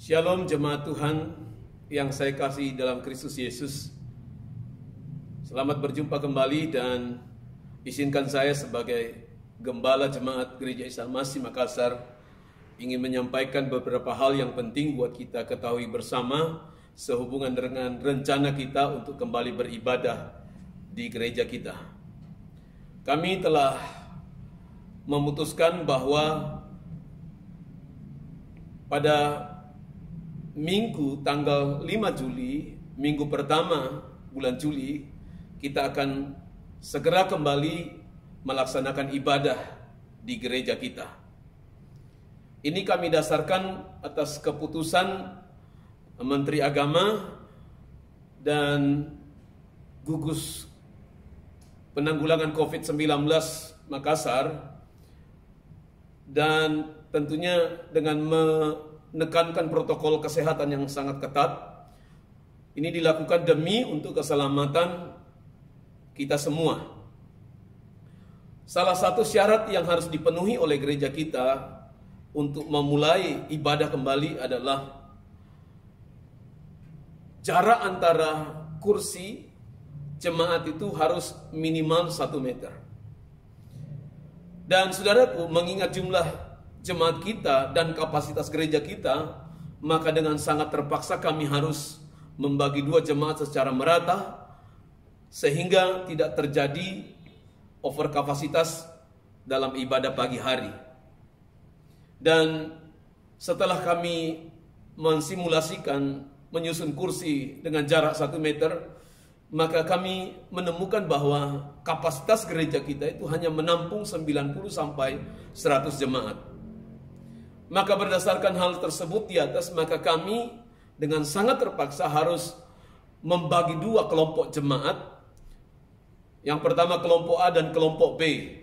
Shalom jemaat Tuhan yang saya kasih dalam Kristus Yesus. Selamat berjumpa kembali dan izinkan saya sebagai Gembala Jemaat Gereja Isa Al-Masih Makassar ingin menyampaikan beberapa hal yang penting buat kita ketahui bersama sehubungan dengan rencana kita untuk kembali beribadah di gereja kita. Kami telah memutuskan bahwa pada Minggu tanggal 5 Juli, minggu pertama bulan Juli, kita akan segera kembali melaksanakan ibadah di gereja kita. Ini kami dasarkan atas keputusan Menteri Agama dan Gugus Penanggulangan COVID-19 Makassar, dan tentunya dengan menekankan protokol kesehatan yang sangat ketat. Ini dilakukan demi untuk keselamatan kita semua. Salah satu syarat yang harus dipenuhi oleh gereja kita untuk memulai ibadah kembali adalah jarak antara kursi jemaat itu harus minimal 1 meter. Dan saudaraku, mengingat jumlah jemaat kita dan kapasitas gereja kita, maka dengan sangat terpaksa kami harus membagi 2 jemaat secara merata sehingga tidak terjadi over kapasitas dalam ibadah pagi hari. Dan setelah kami mensimulasikan menyusun kursi dengan jarak 1 meter, maka kami menemukan bahwa kapasitas gereja kita itu hanya menampung 90 sampai 100 jemaat. Maka berdasarkan hal tersebut di atas, maka kami dengan sangat terpaksa harus membagi 2 kelompok jemaat. Yang pertama kelompok A dan kelompok B.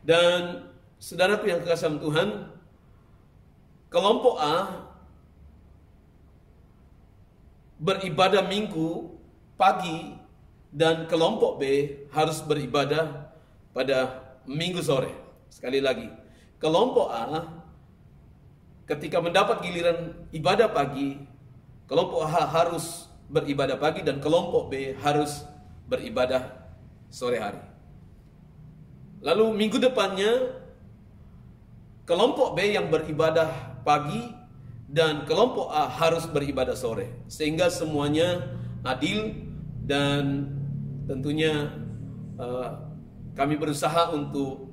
Dan saudaraku yang kekasih Tuhan, kelompok A beribadah minggu pagi dan kelompok B harus beribadah pada minggu sore. Sekali lagi, kelompok A ketika mendapat giliran ibadah pagi, kelompok A harus beribadah pagi dan kelompok B harus beribadah sore hari. Lalu minggu depannya kelompok B yang beribadah pagi dan kelompok A harus beribadah sore, sehingga semuanya adil. Dan tentunya kami berusaha untuk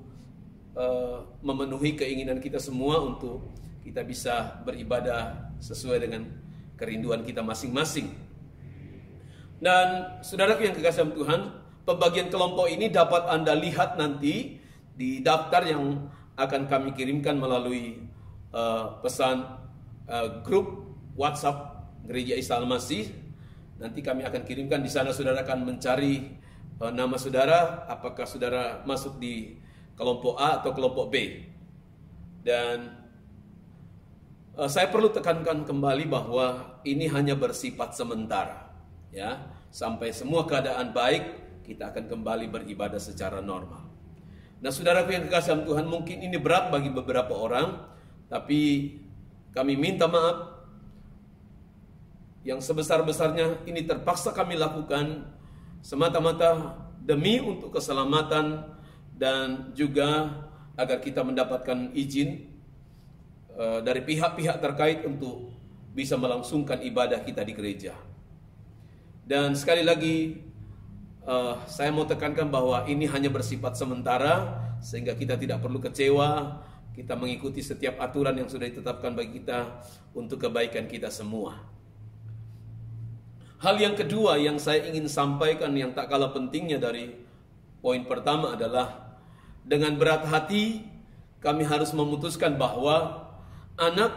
memenuhi keinginan kita semua untuk kita bisa beribadah sesuai dengan kerinduan kita masing-masing. Dan saudaraku yang kekasih Tuhan, pembagian kelompok ini dapat Anda lihat nanti di daftar yang akan kami kirimkan melalui pesan grup WhatsApp Gereja Isa Al-Masih. Nanti kami akan kirimkan di sana, saudara akan mencari nama saudara, apakah saudara masuk di kelompok A atau kelompok B. Dan saya perlu tekankan kembali bahwa ini hanya bersifat sementara, ya. Sampai semua keadaan baik, kita akan kembali beribadah secara normal. Nah, saudaraku yang kekasih Tuhan, mungkin ini berat bagi beberapa orang, tapi kami minta maaf. Yang sebesar-besarnya ini terpaksa kami lakukan semata-mata demi untuk keselamatan dan juga agar kita mendapatkan izin dari pihak-pihak terkait untuk bisa melangsungkan ibadah kita di gereja. Dan sekali lagi saya mau tekankan bahwa ini hanya bersifat sementara, sehingga kita tidak perlu kecewa. Kita mengikuti setiap aturan yang sudah ditetapkan bagi kita untuk kebaikan kita semua. Hal yang kedua yang saya ingin sampaikan yang tak kalah pentingnya dari poin pertama adalah dengan berat hati kami harus memutuskan bahwa anak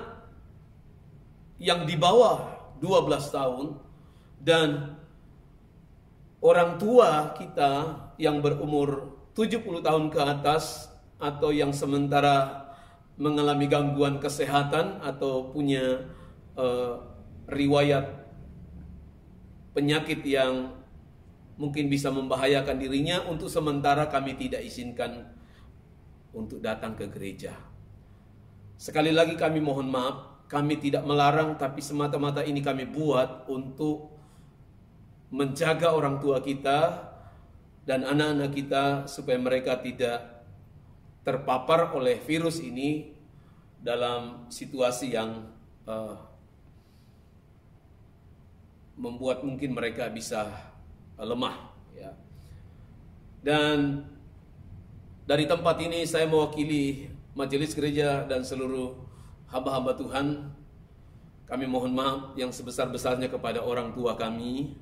yang di bawah 12 tahun dan orang tua kita yang berumur 70 tahun ke atas atau yang sementara mengalami gangguan kesehatan atau punya riwayat penyakit yang mungkin bisa membahayakan dirinya, untuk sementara kami tidak izinkan untuk datang ke gereja. Sekali lagi kami mohon maaf, kami tidak melarang, tapi semata-mata ini kami buat untuk menjaga orang tua kita dan anak-anak kita supaya mereka tidak terpapar oleh virus ini dalam situasi yang membuat mungkin mereka bisa lemah, ya. Dan dari tempat ini saya mewakili majelis gereja dan seluruh hamba-hamba Tuhan. Kami mohon maaf yang sebesar-besarnya kepada orang tua kami.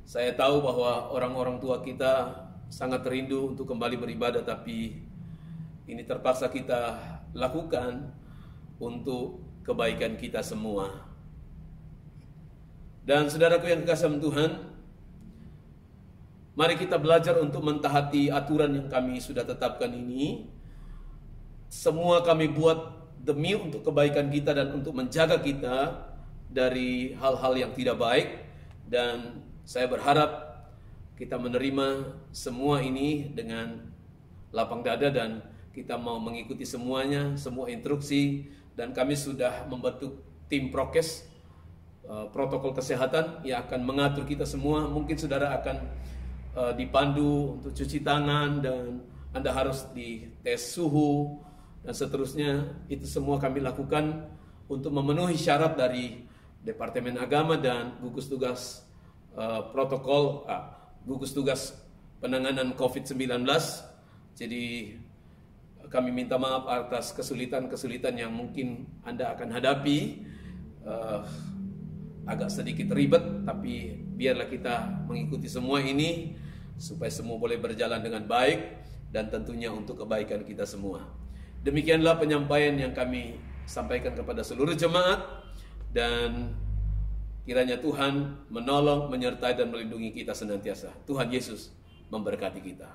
Saya tahu bahwa orang-orang tua kita sangat rindu untuk kembali beribadah, tapi ini terpaksa kita lakukan untuk kebaikan kita semua. Dan saudaraku yang kekasih Tuhan, mari kita belajar untuk mentaati aturan yang kami sudah tetapkan ini. Semua kami buat demi untuk kebaikan kita dan untuk menjaga kita dari hal-hal yang tidak baik. Dan saya berharap kita menerima semua ini dengan lapang dada dan kita mau mengikuti semuanya, semua instruksi. Dan kami sudah membentuk tim prokes, protokol kesehatan yang akan mengatur kita semua. Mungkin saudara akan dipandu untuk cuci tangan dan Anda harus dites suhu dan seterusnya. Itu semua kami lakukan untuk memenuhi syarat dari Departemen Agama dan gugus tugas gugus tugas penanganan COVID-19. Jadi kami minta maaf atas kesulitan-kesulitan yang mungkin Anda akan hadapi. Agak sedikit ribet, tapi biarlah kita mengikuti semua ini supaya semua boleh berjalan dengan baik dan tentunya untuk kebaikan kita semua. Demikianlah penyampaian yang kami sampaikan kepada seluruh jemaat, dan kiranya Tuhan menolong, menyertai dan melindungi kita senantiasa. Tuhan Yesus memberkati kita.